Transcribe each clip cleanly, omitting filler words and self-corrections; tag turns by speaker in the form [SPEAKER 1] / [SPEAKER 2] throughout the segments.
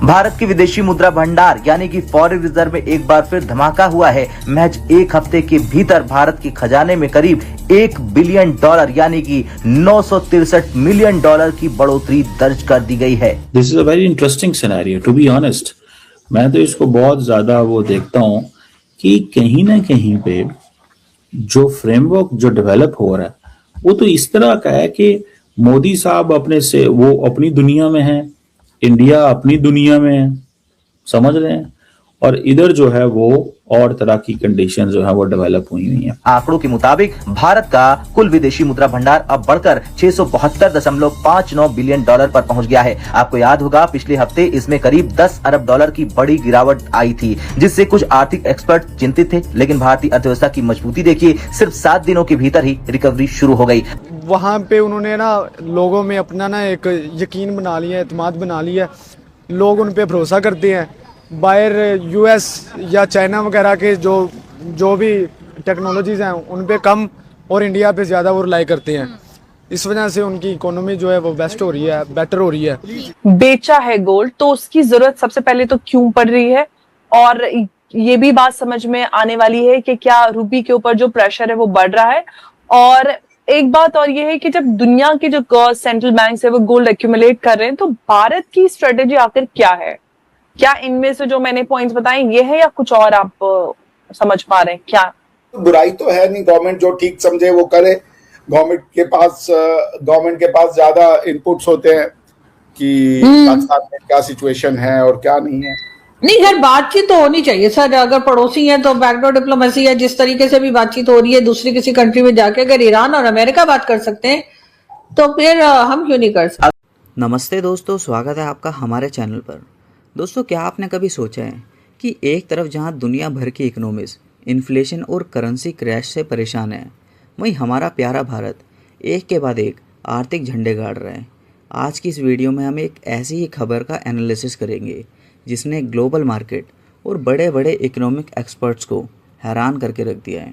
[SPEAKER 1] भारत की विदेशी मुद्रा भंडार यानी कि फॉरेन रिजर्व में एक बार फिर धमाका हुआ है। महज एक हफ्ते के भीतर भारत के खजाने में करीब $1 बिलियन यानी कि $963 मिलियन की बढ़ोतरी दर्ज कर दी गई है।
[SPEAKER 2] This is a very interesting scenario to be honest. मैं तो इसको बहुत ज्यादा वो देखता हूँ कि कहीं ना कहीं पे जो फ्रेमवर्क जो डेवलप हो रहा है वो तो इस तरह का है कि मोदी साहब अपने से वो अपनी दुनिया में है, इंडिया अपनी दुनिया में है, समझ रहे हैं, और इधर जो है वो और तरह की कंडीशन जो है वो डेवलप हुई हैं।
[SPEAKER 1] आंकड़ों के मुताबिक भारत का कुल विदेशी मुद्रा भंडार अब बढ़कर $672.59 बिलियन पर पहुंच गया है। आपको याद होगा पिछले हफ्ते इसमें करीब $10 अरब की बड़ी गिरावट आई थी, जिससे कुछ आर्थिक एक्सपर्ट चिंतित थे। लेकिन भारतीय अर्थव्यवस्था की मजबूती देखिए, सिर्फ 7 दिनों के भीतर ही रिकवरी शुरू हो गई।
[SPEAKER 3] वहाँ पे उन्होंने ना लोगों में अपना ना एक यकीन बना लिया, एतमाद बना लिया, लोग उन पे भरोसा करते हैं। बाहर यूएस या चाइना वगैरह के जो भी टेक्नोलॉजीज़ हैं उन पे कम और इंडिया पे ज़्यादा वो रिलाई करते हैं। इस वजह से उनकी इकोनॉमी जो है वो बेस्ट हो रही है, बेटर हो रही है।
[SPEAKER 4] बेचा है गोल्ड तो उसकी जरूरत सबसे पहले तो क्यों पड़ रही है, और ये भी बात समझ में आने वाली है कि क्या रूपी के ऊपर जो प्रेशर है वो बढ़ रहा है। और एक बात और ये है कि जब दुनिया के जो सेंट्रल बैंक है वो गोल्ड एक्यूमुलेट कर रहे हैं, तो भारत की स्ट्रेटेजी आखिर क्या है? क्या इनमें से जो मैंने पॉइंट्स बताए ये है या कुछ और आप समझ पा रहे हैं क्या?
[SPEAKER 5] बुराई तो है नहीं, गवर्नमेंट जो ठीक समझे वो करे। गवर्नमेंट के पास ज्यादा इनपुट्स होते हैं कि पाकिस्तान में क्या सिचुएशन है और क्या नहीं है।
[SPEAKER 6] नहीं यार, बातचीत तो होनी चाहिए सर। अगर पड़ोसी है तो बैकडोर डिप्लोमेसी है। जिस तरीके से भी बातचीत हो रही है दूसरी किसी कंट्री में जाके, अगर ईरान और अमेरिका बात कर सकते हैं तो फिर हम क्यों नहीं कर सकते।
[SPEAKER 7] नमस्ते दोस्तों, स्वागत है आपका हमारे चैनल पर। दोस्तों, क्या आपने कभी सोचा है कि एक तरफ जहां दुनिया भर की इकोनॉमीज इन्फ्लेशन और करेंसी क्रैश से परेशान है, वहीं हमारा प्यारा भारत एक के बाद एक आर्थिक झंडे गाड़ रहा है। आज की इस वीडियो में हम एक ऐसी ही खबर का एनालिसिस करेंगे जिसने ग्लोबल मार्केट और बड़े बड़े इकोनॉमिक एक्सपर्ट्स को हैरान करके रख दिया है।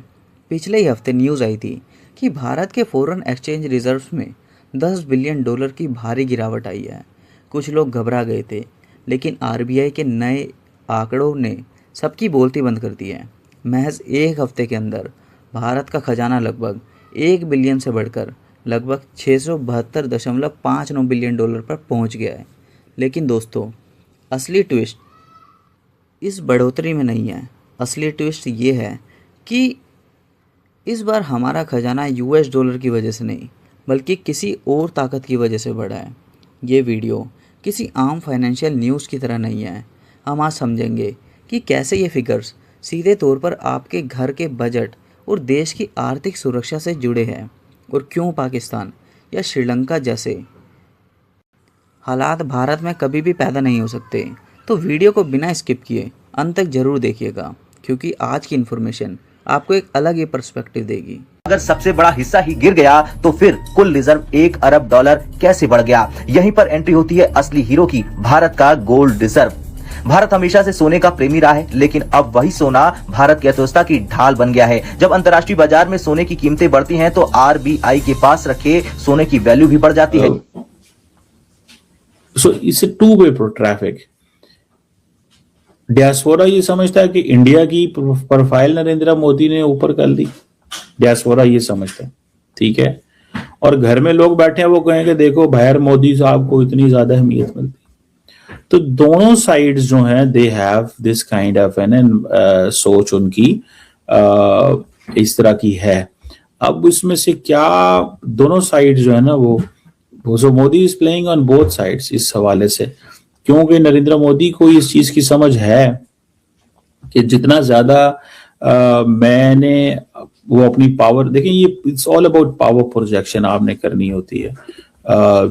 [SPEAKER 7] पिछले ही हफ्ते न्यूज़ आई थी कि भारत के फॉरेन एक्सचेंज रिजर्व्स में $10 बिलियन की भारी गिरावट आई है। कुछ लोग घबरा गए थे, लेकिन आरबीआई के नए आंकड़ों ने सबकी बोलती बंद कर दी है। महज एक हफ्ते के अंदर भारत का खजाना लगभग $1 बिलियन से बढ़कर लगभग $672.59 बिलियन पर पहुंच गया है। लेकिन दोस्तों, असली ट्विस्ट इस बढ़ोतरी में नहीं है। असली ट्विस्ट ये है कि इस बार हमारा खजाना US डॉलर की वजह से नहीं, बल्कि किसी और ताकत की वजह से बढ़ा है। ये वीडियो किसी आम फाइनेंशियल न्यूज़ की तरह नहीं है। हम आज समझेंगे कि कैसे ये फिगर्स सीधे तौर पर आपके घर के बजट और देश की आर्थिक सुरक्षा से जुड़े हैं, और क्यों पाकिस्तान या श्रीलंका जैसे हालात भारत में कभी भी पैदा नहीं हो सकते। तो वीडियो को बिना स्किप किए अंत तक जरूर देखिएगा, क्योंकि आज की इन्फॉर्मेशन आपको एक अलग ही पर्सपेक्टिव देगी।
[SPEAKER 1] अगर सबसे बड़ा हिस्सा ही गिर गया तो फिर कुल रिजर्व $1 अरब कैसे बढ़ गया? यहीं पर एंट्री होती है असली हीरो की, भारत का गोल्ड रिजर्व। भारत हमेशा से सोने का प्रेमी रहा है, लेकिन अब वही सोना भारत की अर्थव्यवस्था की ढाल बन गया है। जब अंतर्राष्ट्रीय बाजार में सोने की कीमतें बढ़ती हैं तो आरबीआई के पास रखे सोने की वैल्यू भी बढ़ जाती है।
[SPEAKER 2] So it's a two way traffic. Diaspora ये समझता है कि इंडिया की प्रोफाइल नरेंद्र मोदी ने ऊपर कर दी, डियास्पोरा ये समझता है, ठीक है। और घर में लोग बैठे हैं वो कहेंगे देखो बाहर मोदी साहब को इतनी ज्यादा अहमियत मिलती। तो दोनों साइड्स जो हैं they have this kind of an सोच उनकी इस तरह की है। अब इसमें से क्या दोनों साइड जो है ना वो so Modi is playing on both sides इस हवाले से, क्योंकि नरेंद्र मोदी को इस चीज की समझ है कि जितना ज्यादा मैंने वो अपनी पावर, देखें ये it's all about power projection आपने करनी होती है।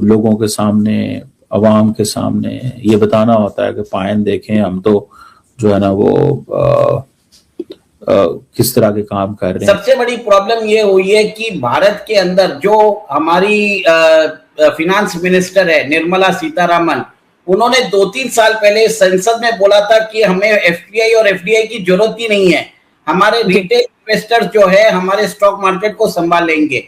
[SPEAKER 2] लोगों के सामने, अवाम के सामने ये बताना होता है कि पायन देखें हम तो जो है ना वो किस तरह के काम कर रहे हैं।
[SPEAKER 8] सबसे बड़ी प्रॉब्लम ये हुई है कि भारत के अंदर जो हमारी फिनांस मिनिस्टर है निर्मला सीतारामन, उन्होंने 2-3 साल पहले संसद में बोला था कि हमें एफपीआई और एफडीआई की जरूरत ही नहीं है, हमारे रिटेल इन्वेस्टर्स जो है हमारे स्टॉक मार्केट को संभाल लेंगे।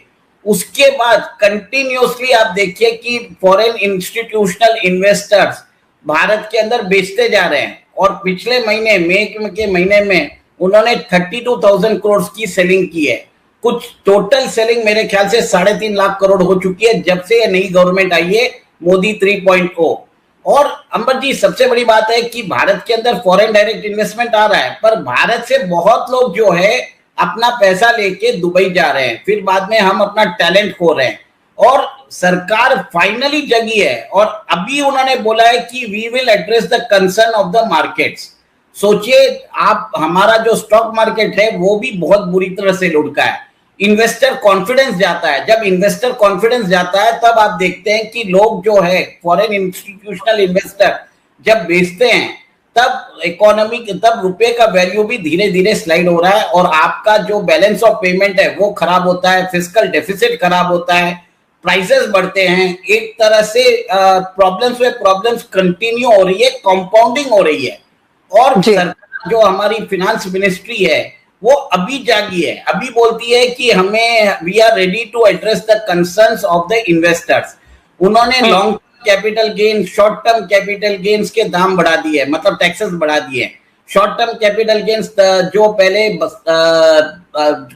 [SPEAKER 8] उसके बाद कंटिन्यूअसली आप देखिए कि फॉरेन इंस्टीट्यूशनल इन्वेस्टर्स भारत के अंदर बेचते जा रहे हैं। और पिछले महीने मई के महीने में उन्होंने 32,000 करोड़ की सेलिंग की है। कुछ टोटल सेलिंग मेरे ख्याल से 3.5 लाख करोड़ हो चुकी है जब से ये नई गवर्नमेंट आई है, मोदी 3.0। और अंबर जी, सबसे बड़ी बात है कि भारत के अंदर फॉरेन डायरेक्ट इन्वेस्टमेंट आ रहा है, पर भारत से बहुत लोग जो है अपना पैसा लेके दुबई जा रहे हैं, फिर बाद में हम अपना टैलेंट खो रहे हैं। और सरकार फाइनली जगी है और अभी उन्होंने बोला है कि we will address the concern of the markets. सोचिए आप, हमारा जो स्टॉक मार्केट है वो भी बहुत बुरी तरह से लुढ़का है। इन्वेस्टर कॉन्फिडेंस जाता है, जब इन्वेस्टर कॉन्फिडेंस जाता है तब आप देखते हैं कि लोग जो है फॉरेन इंस्टीट्यूशनल इन्वेस्टर जब बेचते हैं तब इकोनॉमी, तब रुपए का वैल्यू भी धीरे धीरे स्लाइड हो रहा है और आपका जो बैलेंस ऑफ पेमेंट है वो खराब होता है, फिस्कल डेफिसिट खराब होता है, प्राइसेस बढ़ते हैं। एक तरह से प्रॉब्लम्स में प्रॉब्लम्स कंटिन्यू हो रही है, कंपाउंडिंग हो रही है। और सरकार जो हमारी फिनेंस मिनिस्ट्री है वो अभी जागी है, अभी बोलती है कि हमें we are ready to address the concerns of the investors. उन्होंने long capital gain, short term capital gains के दाम बढ़ा दिए, मतलब टैक्सेस बढ़ा दिए। शॉर्ट टर्म कैपिटल गेन्स जो पहले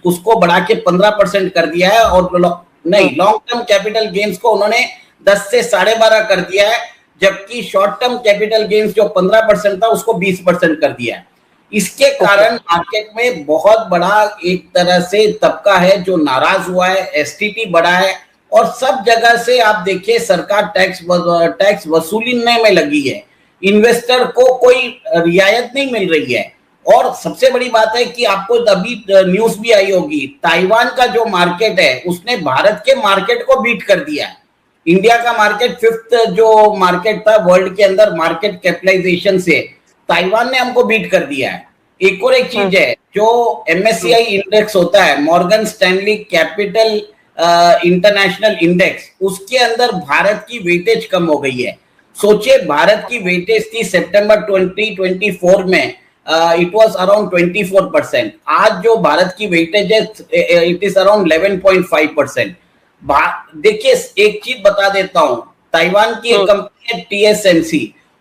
[SPEAKER 8] उसको बढ़ा के 15% कर दिया है, और नहीं, लॉन्ग टर्म कैपिटल गेन्स को उन्होंने 10 से 12.5 कर दिया है, जबकि शॉर्ट टर्म कैपिटल गेन्स जो 15% था उसको 20% कर दिया है। इसके कारण मार्केट में बहुत बड़ा एक तरह से तबका है जो नाराज हुआ है, एसटीटी बढ़ा है और सब जगह से आप देखिए सरकार टैक्स वसूलने में लगी है। इन्वेस्टर को कोई रियायत नहीं मिल रही है। और सबसे बड़ी बात है कि आपको अभी न्यूज भी आई होगी, ताइवान का जो मार्केट है उसने भारत के मार्केट को बीट कर दिया है। इंडिया का मार्केट 5th जो मार्केट था वर्ल्ड के अंदर मार्केट कैपिटलाइजेशन से, ताइवान ने हमको बीट कर दिया है। एक और एक चीज है, जो MSCI इंडेक्स होता है, Morgan Stanley capital international index, उसके अंदर भारत की वेटेज कम हो गई है। सोचिए, भारत की वेटेज थी सितंबर 2024 में इट वाज अराउंड 24%। आज जो भारत की वेटेज है इट इज अराउंड 11.5%। देखिए, एक चीज बता देता हूं, ताइवान की एक कंपनी है TSMC,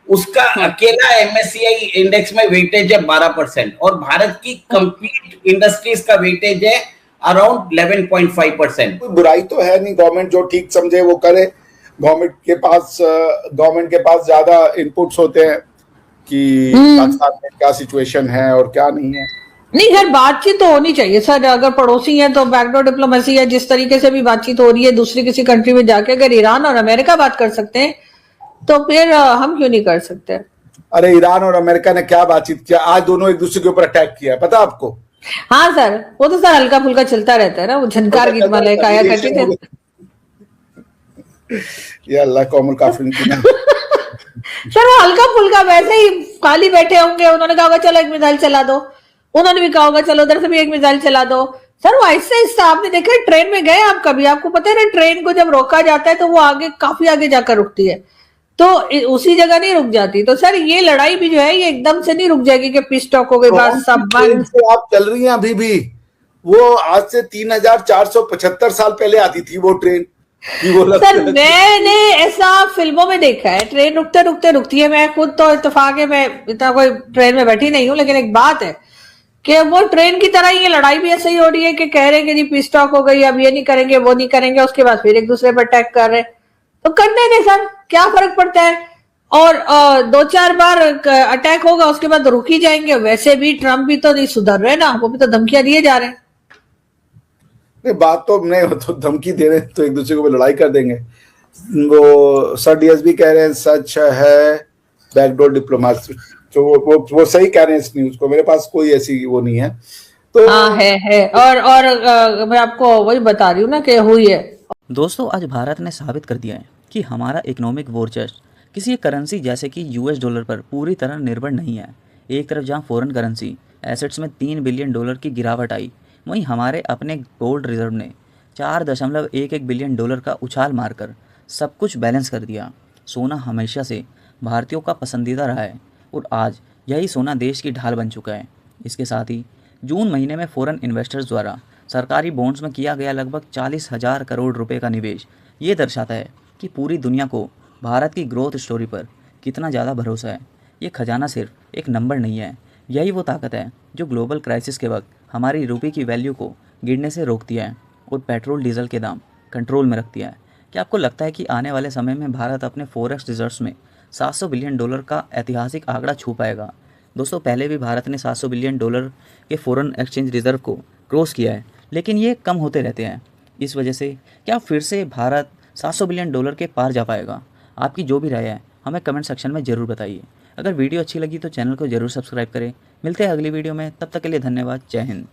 [SPEAKER 8] उसका अकेला MSCI इंडेक्स में वेटेज है 12% और भारत की कंप्लीट इंडस्ट्रीज का वेटेज है अराउंड 11.5%।
[SPEAKER 5] कोई बुराई तो है नहीं, गवर्नमेंट जो ठीक समझे वो करे। गवर्नमेंट के पास ज्यादा इनपुट्स होते हैं कि पाकिस्तान में क्या सिचुएशन है और क्या नहीं है।
[SPEAKER 6] नहीं सर, बातचीत तो होनी चाहिए सर। अगर पड़ोसी है तो बैकडोर डिप्लोमेसी है, जिस तरीके से भी बातचीत हो रही है दूसरी किसी कंट्री में जाके, अगर ईरान और अमेरिका बात कर सकते हैं तो फिर हम क्यों नहीं कर सकते?
[SPEAKER 5] अरे ईरान और अमेरिका ने क्या बातचीत किया, आज दोनों एक दूसरे के ऊपर अटैक किया, पता आपको?
[SPEAKER 6] हाँ सर, वो तो सर हल्का फुल्का चलता रहता है ना, वो झनकार गीत माला आया करते थे।
[SPEAKER 5] ये अल्लाह को अमल काफिर की
[SPEAKER 6] सर वो हल्का फुल्का वैसे ही खाली बैठे होंगे, उन्होंने कहा होगा चलो एक मिसाइल चला दो, उन्होंने भी कहा होगा चलो उधर से भी एक मिसाइल चला दो। सर वो ऐसे ऐसा आपने देखा, ट्रेन में गए आप कभी? आपको पता है ना, ट्रेन को जब रोका जाता है तो वो आगे काफी आगे जाकर रुकती है, तो उसी जगह नहीं रुक जाती। तो सर ये लड़ाई भी जो है ये एकदम से नहीं रुक जाएगी कि पिच टॉक हो गई, बस सब बंद।
[SPEAKER 5] आप चल रही हैं अभी भी, वो आज से 3475 साल पहले आती थी वो ट्रेन।
[SPEAKER 6] सर मैंने ऐसा फिल्मों में देखा है, ट्रेन रुकते रुकते रुकती है। मैं खुद तो इत्तेफाक है, मैं इतना कोई ट्रेन में बैठी नहीं हूँ, लेकिन एक बात है कि वो ट्रेन की तरह ये लड़ाई भी ऐसे ही हो रही है कि कह रहे हैं कि जी पीस टॉक हो गई, अब ये नहीं करेंगे वो नहीं करेंगे, उसके बाद फिर एक दूसरे पर अटैक कर रहे हैं। तो करने दे सर, क्या फर्क पड़ता है? और 2-4 बार अटैक होगा उसके बाद रुक ही जाएंगे। वैसे भी ट्रम्प भी तो नहीं सुधर रहे ना, वो भी तो धमकियां दिए जा रहे हैं।
[SPEAKER 5] नहीं, बात तो नहीं, तो धमकी दे रहे हैं तो एक दूसरे को लड़ाई कर देंगे। वो सर DSB कह रहे हैं सच है बैकडोर डिप्लोमेसी, तो वो सही कह रहे हैं इस न्यूज को, मेरे पास कोई ऐसी वो नहीं है। तो
[SPEAKER 6] हाँ है। और मैं आपको वही बता रही हूँ ना कि हुई है।
[SPEAKER 7] दोस्तों, आज भारत ने साबित कर दिया है कि हमारा इकोनॉमिक वॉर चेस्ट किसी करेंसी जैसे कि US डॉलर पर पूरी तरह निर्भर नहीं है। एक तरफ जहां फॉरेन करेंसी एसेट्स में $3 बिलियन की गिरावट आई, वहीं हमारे अपने गोल्ड रिजर्व ने $4.11 बिलियन का उछाल मारकर सब कुछ बैलेंस कर दिया। सोना हमेशा से भारतीयों का पसंदीदा रहा है और आज यही सोना देश की ढाल बन चुका है। इसके साथ ही जून महीने में फॉरेन इन्वेस्टर्स द्वारा सरकारी बॉन्ड्स में किया गया लगभग 40,000 करोड़ रुपए का निवेश ये दर्शाता है कि पूरी दुनिया को भारत की ग्रोथ स्टोरी पर कितना ज़्यादा भरोसा है। ये खजाना सिर्फ एक नंबर नहीं है, यही वो ताकत है जो ग्लोबल क्राइसिस के वक्त हमारी रुपये की वैल्यू को गिरने से रोकती है और पेट्रोल डीजल के दाम कंट्रोल में रखती है। क्या आपको लगता है कि आने वाले समय में भारत अपने फॉरेक्स रिजर्व्स में 700 बिलियन डॉलर का ऐतिहासिक आंकड़ा छू पाएगा? दोस्तों, पहले भी भारत ने 700 बिलियन डॉलर के फॉरेन एक्सचेंज रिजर्व को क्रॉस किया है, लेकिन ये कम होते रहते हैं। इस वजह से क्या फिर से भारत 700 बिलियन डॉलर के पार जा पाएगा? आपकी जो भी राय है हमें कमेंट सेक्शन में ज़रूर बताइए। अगर वीडियो अच्छी लगी तो चैनल को ज़रूर सब्सक्राइब करें। मिलते हैं अगली वीडियो में, तब तक के लिए धन्यवाद। जय हिंद।